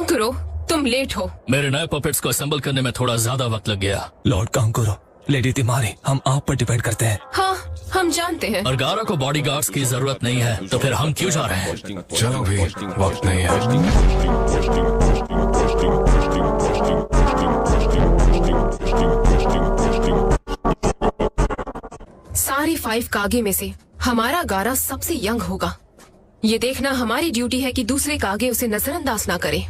करो, तुम लेट हो। मेरे नए पपेट्स को असेंबल करने में थोड़ा ज्यादा वक्त लग गया। लॉर्ड काम करो, लेडी तिमारी, हम आप पर डिपेंड करते हैं। हाँ, हम जानते हैं। और गारा को बॉडीगार्ड्स की जरूरत नहीं है, तो फिर हम क्यों जा रहे हैं? चलो भी, वक्त नहीं है। सारे 5 कागे में से हमारा गारा सबसे यंग होगा। ये देखना हमारी ड्यूटी है कि दूसरे कागे उसे नजरअंदाज ना करे।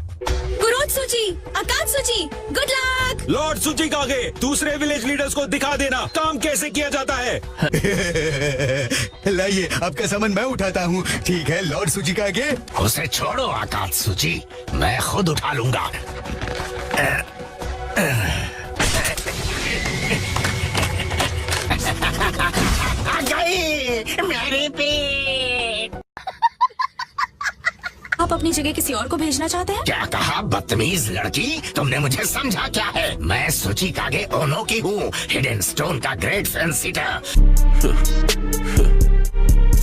सूची, आकाश सूची, गुड लक। लॉर्ड सूची कागे, दूसरे विलेज लीडर्स को दिखा देना काम कैसे किया जाता है। लाइए, आपका सामान मैं उठाता हूँ। ठीक है लॉर्ड सूची कागे। उसे छोड़ो आकाश सूची, मैं खुद उठा लूंगा। आ गई मेरी पेट। आप अपनी जगह किसी और को भेजना चाहते हैं? क्या कहा बदतमीज लड़की, तुमने मुझे समझा क्या है? मैं सूची कागे ओनो की हूँ, हिडन स्टोन का great फैंसीटर।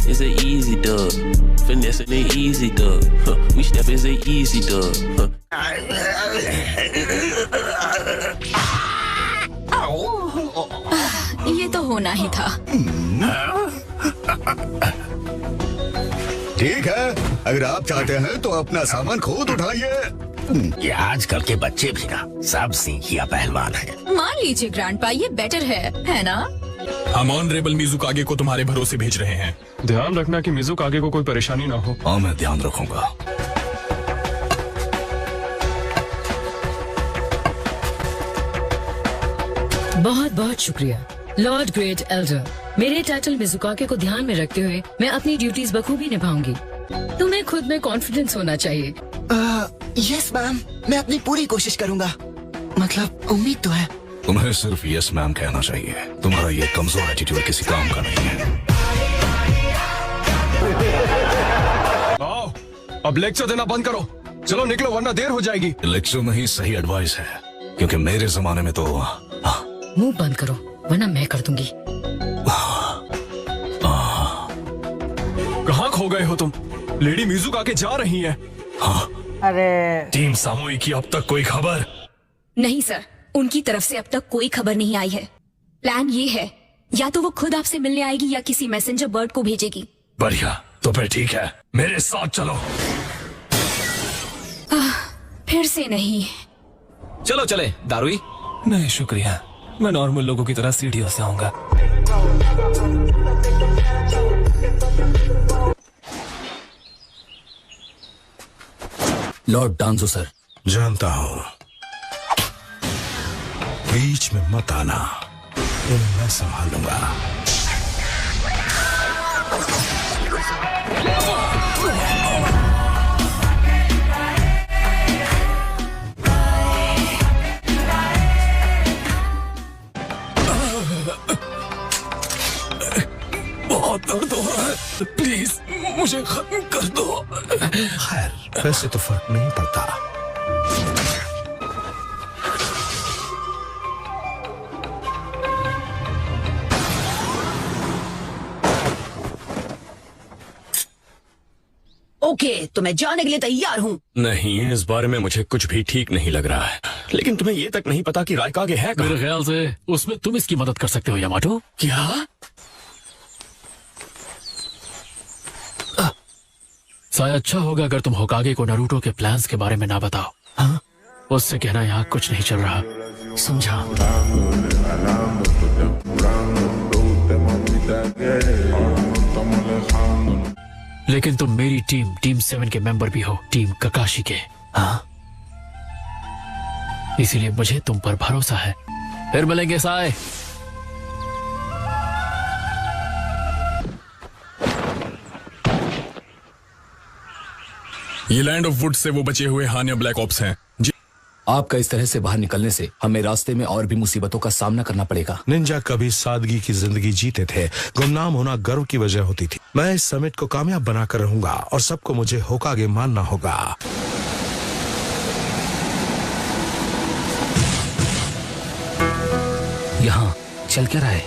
It's an easy dub, finessing it easy dub. We step is a easy dub. ये तो होना ही था। ठीक है, अगर आप चाहते हैं तो अपना सामान खुद उठाइए। ये आजकल के बच्चे भी ना सब सीखिया पहलवान है। मान लीजिए ग्रैंडपा, ये बेटर है ना? हम ऑनरेबल मिजुकागे को तुम्हारे भरोसे भेज रहे हैं। ध्यान रखना कि मिजुकागे को कोई परेशानी ना हो। हाँ, मैं ध्यान रखूंगा। बहुत बहुत शुक्रिया लॉर्ड ग्रेट एल्डर। मेरे टाइटल मिजुकागे को ध्यान में रखते हुए मैं अपनी ड्यूटीज बखूबी निभाऊंगी। तुम्हें खुद में कॉन्फिडेंस होना चाहिए। यस मैम, मैं अपनी पूरी कोशिश करूंगा। मतलब उम्मीद तो है। तुम्हें सिर्फ यस मैम कहना चाहिए। तुम्हारा ये कमजोर एटीट्यूड किसी काम का नहीं है। आओ, अब लेक्चर देना बंद करो। चलो निकलो वरना देर हो जाएगी। लेक्चर नहीं, सही एडवाइस है, क्योंकि मेरे जमाने में तो मुंह बंद करो वरना मैं कर दूंगी। कहाँ खो गए हो तुम? लेडी मिजुकागे जा रही है। हाँ। अरे टीम सामूहिक की अब तक कोई खबर? नहीं सर, उनकी तरफ से अब तक कोई खबर नहीं आई है। प्लान ये है, या तो वो खुद आपसे मिलने आएगी या किसी मैसेंजर बर्ड को भेजेगी। बढ़िया, तो फिर ठीक है, मेरे साथ चलो। फिर से नहीं। चलो चले दारुई। नहीं शुक्रिया, मैं नॉर्मल लोगों की तरह सीढ़ियों से आऊंगा। Lord डांजो sir. जानता हूँ, बीच में मत आना, इन्हें मैं संभालूंगा। बहुत दर्द हो रहा है, प्लीज मुझे खत्म कर दो। खैर, वैसे तो फर्क नहीं पड़ता। ओके, तो मैं जाने के लिए तैयार हूँ। नहीं, इस बारे में मुझे कुछ भी ठीक नहीं लग रहा है। लेकिन तुम्हें ये तक नहीं पता कि रायकागे है कहाँ? मेरे ख्याल से उसमें तुम इसकी मदद कर सकते हो यामाटो। क्या? शायद अच्छा होगा अगर तुम होकागे को नारुतो के प्लान्स के बारे में ना बताओ। हाँ? उससे कहना यहाँ कुछ नहीं चल रहा। समझा। लेकिन तुम मेरी टीम 7 के मेंबर भी हो, टीम ककाशी के। हाँ? इसीलिए मुझे तुम पर भरोसा है। फिर मिलेंगे साए। ये लैंड ऑफ वुड से वो बचे हुए हानिया ब्लैक ऑप्स हैं। आपका इस तरह से बाहर निकलने से हमें रास्ते में और भी मुसीबतों का सामना करना पड़ेगा। निंजा कभी सादगी की जिंदगी जीते थे। गुमनाम होना गर्व की वजह होती थी। मैं इस समिट को कामयाब बनाकर रहूंगा और सबको मुझे होकागे मानना होगा। यहाँ चल क्या रहा है?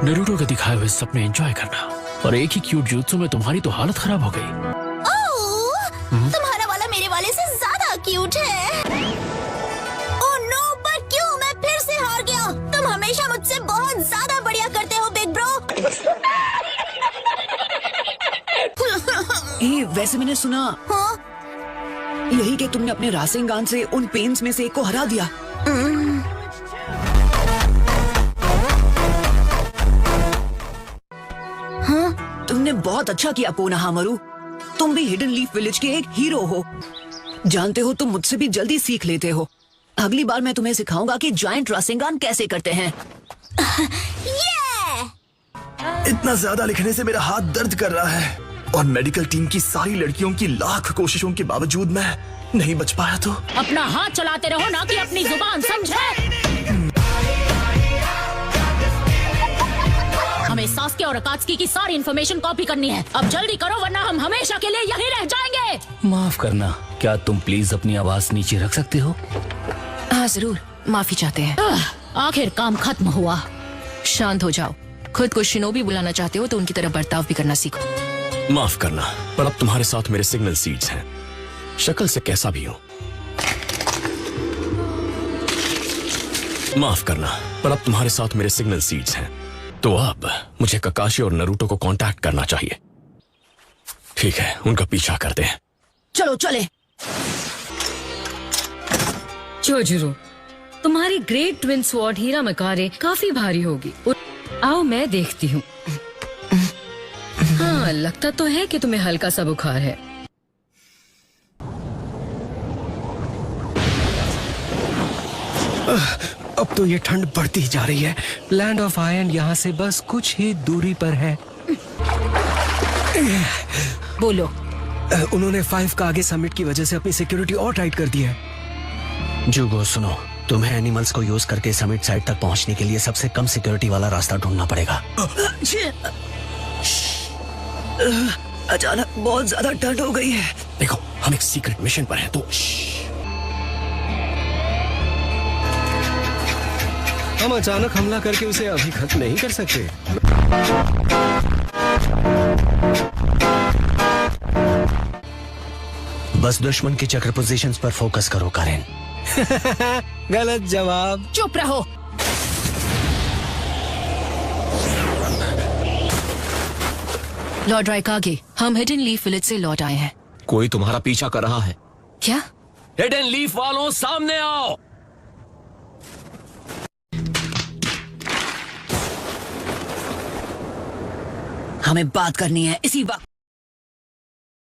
नारुतो के दिखाए हुए सपने एंजॉय करना। और एक ही क्यूट jutsu में तुम्हारी तो हालत खराब हो गई। तुम्हारा वाला मेरे वाले से ज्यादा क्यूट है। ओह नो, पर क्यों? मैं फिर से हार गया। तुम हमेशा मुझसे बहुत ज्यादा बढ़िया करते हो बिग ब्रो। वैसे मैंने सुना यही कि तुमने अपने रासेंगान से उन पेन्स में से एक को हरा दिया। तुमने बहुत अच्छा किया कोनोहामारू। तुम भी हिडन लीफ विलेज के एक हीरो हो। जानते हो, तुम मुझसे भी जल्दी सीख लेते हो। अगली बार मैं तुम्हें सिखाऊंगा कि जायंट रासेंगान कैसे करते हैं। इतना ज्यादा लिखने से मेरा हाथ दर्द कर रहा है और मेडिकल टीम की सारी लड़कियों की लाख कोशिशों के बावजूद मैं नहीं बच पाया तो। अपना हाथ चलाते रहो, ना कि अपनी जुबान, समझे? हमें सास्के और अकात्सुकी की सारी इन्फॉर्मेशन कॉपी करनी है। अब जल्दी करो, वरना हम हमेशा के लिए यहीं रह जाएंगे। माफ करना, क्या तुम प्लीज अपनी आवाज नीचे रख सकते हो? हाँ जरूर, माफी चाहते हैं। आखिर काम खत्म हुआ। शांत हो जाओ। खुद को शिनोबी बुलाना चाहते हो तो उनकी तरह बर्ताव भी करना सीखो। माफ करना, पर अब तुम्हारे साथ मेरे सिग्नल सीड्स हैं। शक्ल से कैसा भी हो। माफ करना, पर अब तुम्हारे साथ मेरे सिग्नल सीड्स हैं। तो अब मुझे ककाशी और नरूटो को कांटेक्ट करना चाहिए। ठीक है, उनका पीछा करते हैं। चलो चले। जोजुरो, तुम्हारी ग्रेट ट्विन स्वॉर्ड हीरा मकारे काफी भारी होगी। आओ मैं देखती हूँ। हाँ, लगता तो है कि तुम्हें हल्का सा बुखार है। अब तो ये ठंड बढ़ती जा रही है। लैंड ऑफ आयरन यहाँ से बस कुछ ही दूरी पर है। बोलो। उन्होंने 5 का आगे समिट की वजह से अपनी सिक्योरिटी और टाइट कर दी है। जुगो सुनो, तुम्हें एनिमल्स को यूज करके समिट साइट तक पहुंचने के लिए सबसे कम सिक्योरिटी वाला रास्ता ढूंढना पड़ेगा। अचानक बहुत ज्यादा ठंड हो गई है। देखो, हम एक सीक्रेट मिशन पर हैं, तो हम अचानक हमला करके उसे अभी खत्म नहीं कर सकते। बस दुश्मन के चक्र पोजीशंस पर फोकस करो कारेन। गलत जवाब। चुप रहो। लॉर्ड राइकागे, हम हिडन लीफ विलेज से लौट आए हैं। कोई तुम्हारा पीछा कर रहा है। क्या? हिडन लीफ वालों, सामने आओ। हमें बात करनी है इसी वक्त।